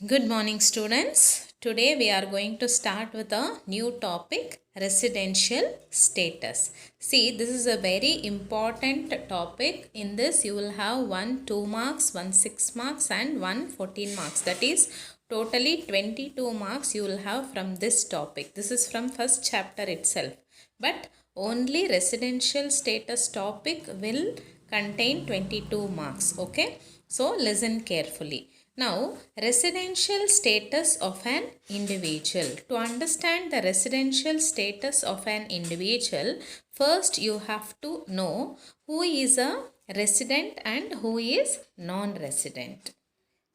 Good morning, students. Today we are going to start with a new topic, residential status. See, this is a very important topic. In this, you will have one 2 marks, one 6 marks, and one 14 marks. That is totally 22 marks you will have from this topic. This is from first chapter itself. But only residential status topic will contain 22 marks. Okay, so listen carefully. Now, residential status of an individual. To understand the residential status of an individual, first you have to know who is a resident and who is non-resident.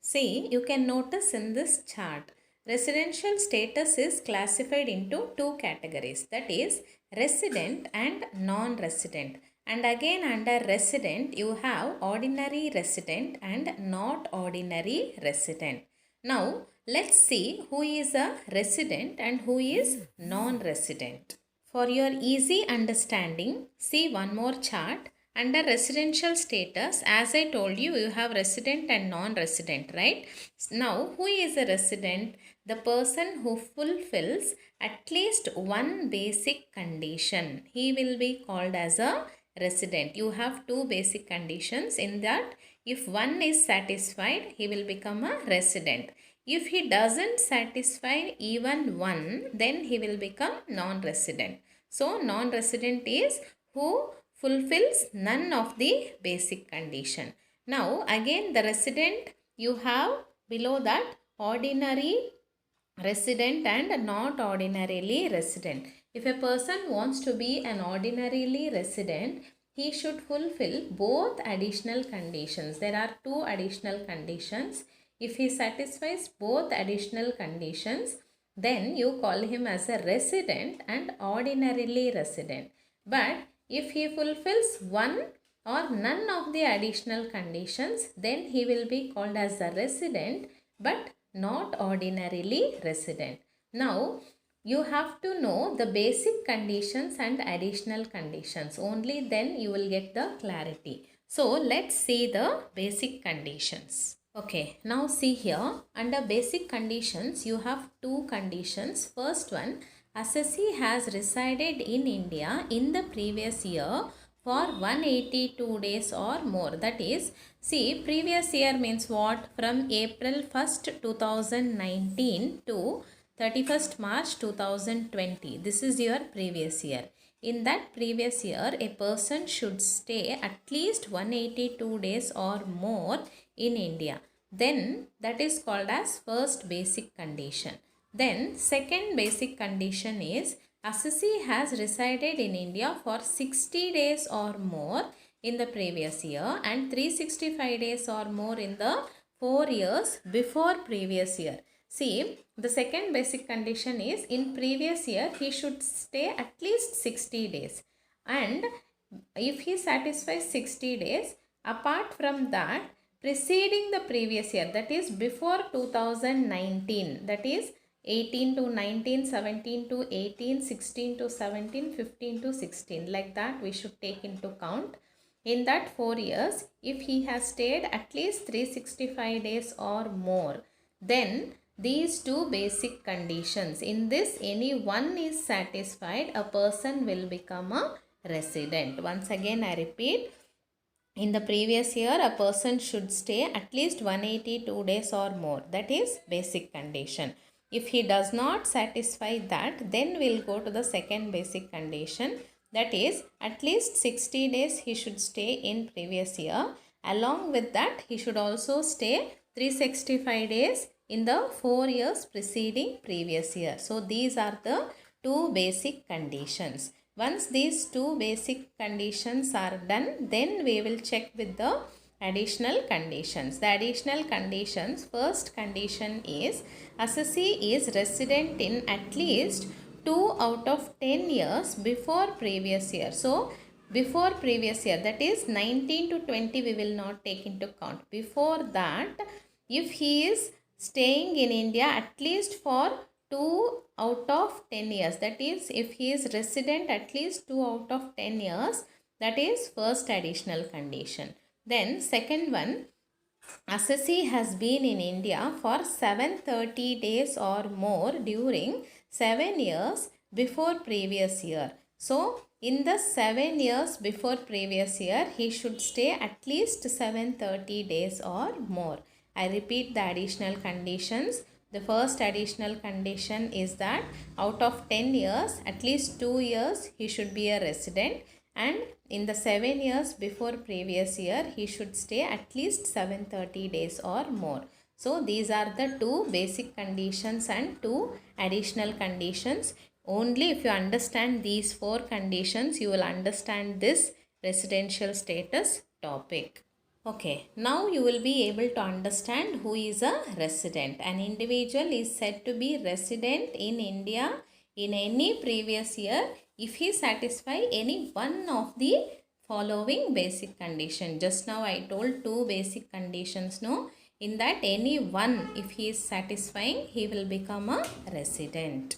See, you can notice in this chart, residential status is classified into two categories, that is resident and non-resident. And again under resident, you have ordinary resident and not ordinary resident. Now, let's see who is a resident and who is non-resident. For your easy understanding, see one more chart. Under residential status, as I told you, you have resident and non-resident, right? Now, who is a resident? The person who fulfills at least one basic condition. He will be called as a resident. You have two basic conditions. In that, if one is satisfied, he will become a resident. If he doesn't satisfy even one, then he will become non-resident. So, non-resident is who fulfills none of the basic condition. Now, again the resident, you have below that ordinary resident and not ordinarily resident. If a person wants to be an ordinarily resident, he should fulfill both additional conditions. There are two additional conditions. If he satisfies both additional conditions, then you call him as a resident and ordinarily resident. But if he fulfills one or none of the additional conditions, then he will be called as a resident but not ordinarily resident. Now, you have to know the basic conditions and additional conditions. Only then you will get the clarity. So, let's see the basic conditions. Okay, now see here, under basic conditions, you have two conditions. First one, assessee has resided in India in the previous year for 182 days or more. That is, see, previous year means what? From April 1st, 2019 to 31st March 2020. This is your previous year. In that previous year, a person should stay at least 182 days or more in India. Then that is called as first basic condition. Then second basic condition is assessee has resided in India for 60 days or more in the previous year and 365 days or more in the 4 years before previous year. See, the second basic condition is in previous year he should stay at least 60 days, and if he satisfies 60 days, apart from that, preceding the previous year, that is before 2019, that is 18 to 19, 17 to 18, 16 to 17, 15 to 16, like that we should take into count. In that 4 years, if he has stayed at least 365 days or more, then these two basic conditions, in this any one is satisfied, a person will become a resident. Once again I repeat, in the previous year a person should stay at least 182 days or more. That is basic condition. If he does not satisfy that, then we'll go to the second basic condition. That is, at least 60 days he should stay in previous year. Along with that, he should also stay 365 days in the 4 years preceding previous year. So, these are the two basic conditions. Once these two basic conditions are done, then we will check with the additional conditions. The additional conditions, first condition is assessee is resident in at least 2 out of 10 years before previous year. So, before previous year, that is 19 to 20 we will not take into count. Before that, if he is staying in India at least for 2 out of 10 years, that is if he is resident at least 2 out of 10 years, that is first additional condition. Then second one, assessee has been in India for 730 days or more during 7 years before previous year. So, in the 7 years before previous year, he should stay at least 730 days or more. I repeat the additional conditions. The first additional condition is that out of 10 years, at least 2 years he should be a resident, and in the 7 years before previous year he should stay at least 730 days or more. So these are the two basic conditions and two additional conditions. Only if you understand these four conditions, you will understand this residential status topic. Okay, now you will be able to understand who is a resident. An individual is said to be resident in India in any previous year if he satisfy any one of the following basic condition. Just now I told two basic conditions, no? In that any one, if he is satisfying, he will become a resident.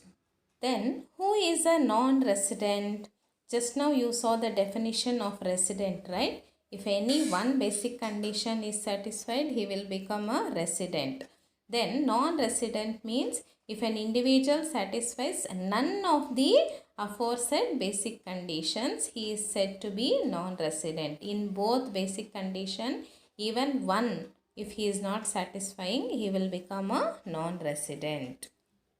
Then who is a non-resident? Just now you saw the definition of resident, right? If any one basic condition is satisfied, he will become a resident. Then non-resident means if an individual satisfies none of the aforesaid basic conditions, he is said to be non-resident. In both basic condition, even one, if he is not satisfying, he will become a non-resident.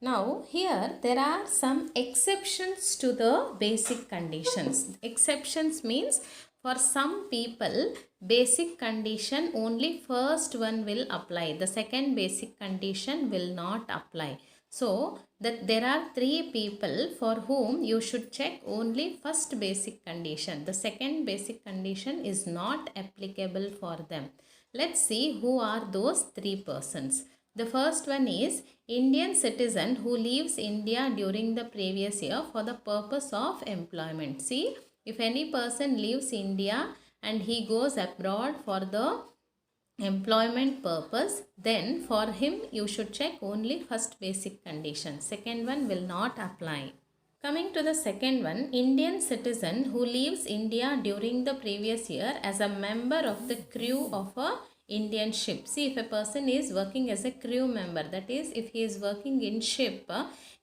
Now here there are some exceptions to the basic conditions. Exceptions means for some people basic condition only first one will apply. The second basic condition will not apply. So that there are three people for whom you should check only first basic condition. The second basic condition is not applicable for them. Let's see who are those three persons. The first one is Indian citizen who leaves India during the previous year for the purpose of employment. See, if any person leaves India and he goes abroad for the employment purpose, then for him you should check only first basic condition. Second one will not apply. Coming to the second one, Indian citizen who leaves India during the previous year as a member of the crew of a Indian ship. See, if a person is working as a crew member, that is if he is working in ship,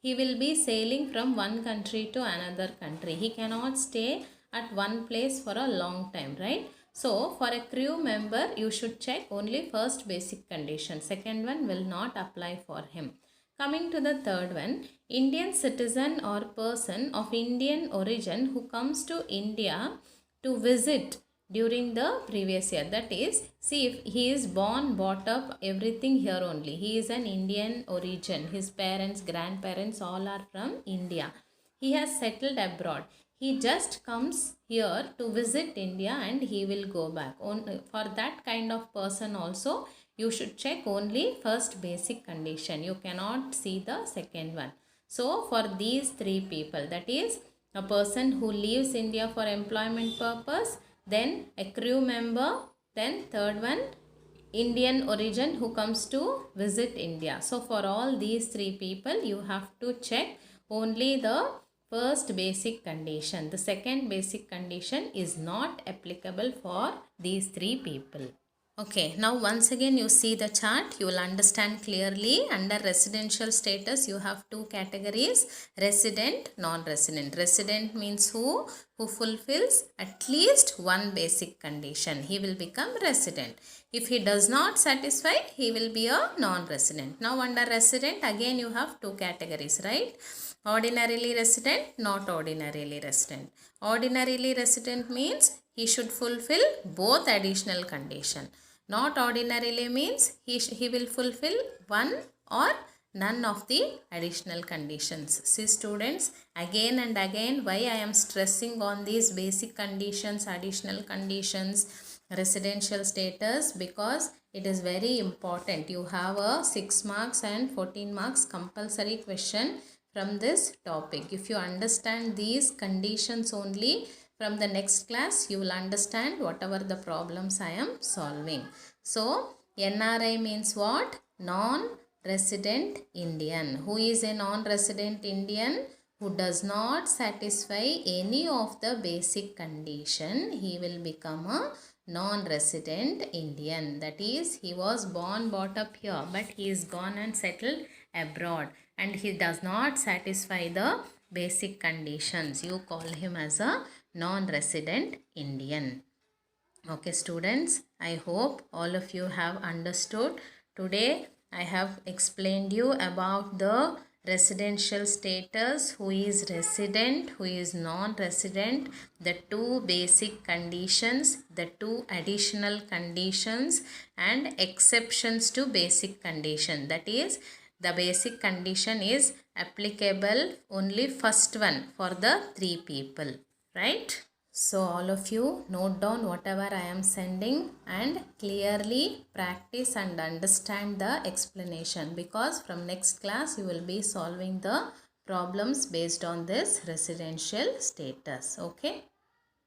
he will be sailing from one country to another country. He cannot stay at one place for a long time, right? So for a crew member, you should check only first basic condition. Second one will not apply for him. Coming to the third one, Indian citizen or person of Indian origin who comes to India to visit during the previous year. That is, see, if he is born, brought up, everything here only. He is an Indian origin. His parents, grandparents all are from India. He has settled abroad. He just comes here to visit India and he will go back. For that kind of person also, you should check only first basic condition. You cannot see the second one. So for these three people, that is a person who leaves India for employment purpose, then a crew member, then third one Indian origin who comes to visit India. So for all these three people, you have to check only the first basic condition. The second basic condition is not applicable for these three people. Okay, now once again you see the chart, you will understand clearly. Under residential status, you have two categories, resident, non-resident. Resident means who fulfills at least one basic condition. He will become resident. If he does not satisfy, he will be a non-resident. Now under resident, again you have two categories, right? Ordinarily resident, not ordinarily resident. Ordinarily resident means he should fulfill both additional condition. Not ordinarily means he will fulfill one or none of the additional conditions. See students, again and again why I am stressing on these basic conditions, additional conditions, residential status, because it is very important. You have a 6 marks and 14 marks compulsory question from this topic. If you understand these conditions only, from the next class you will understand whatever the problems I am solving. So NRI means what? Non-resident Indian. Who is a non-resident Indian? Who does not satisfy any of the basic condition, he will become a non-resident Indian. That is, he was born, brought up here, but he is gone and settled abroad, and he does not satisfy the basic conditions. You call him as a non-resident Indian. Okay students, I hope all of you have understood. Today I have explained you about the residential status, who is resident, who is non-resident, the two basic conditions, the two additional conditions and exceptions to basic condition. That is, the basic condition is applicable only first one for the three people, right? So all of you note down whatever I am sending and clearly practice and understand the explanation, because from next class you will be solving the problems based on this residential status. Okay.